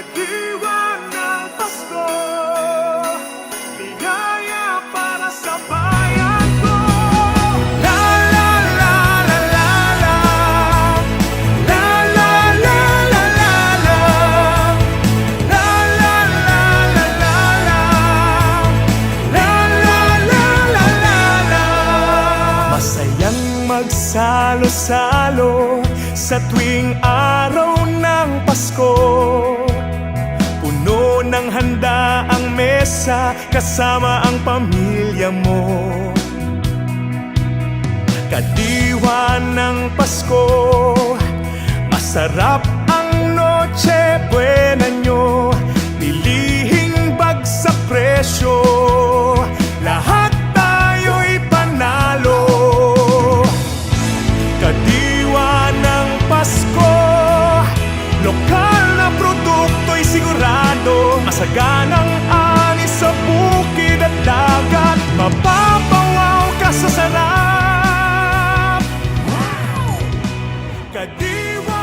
Kadiwa ng Pasko, ligaya para sa bayan ko. La la la la la la, la la la la la la, la la la la la la, la la la la la la. Masayang magsalo-salo sa tuwing araw ng Pasko. Puno ng handa ang mesa kasama ang pamilya mo. Kadiwa ng Pasko, masarap ang Noche Buena nyo. Pilihing bagsak presyo, lahat tayo'y panalo. Kadiwa ng Pasko, lokal na produkto'y sigurado. Masaganang ani sa bukid at dagat, mapapawaw ka sa sarap. Kadiwa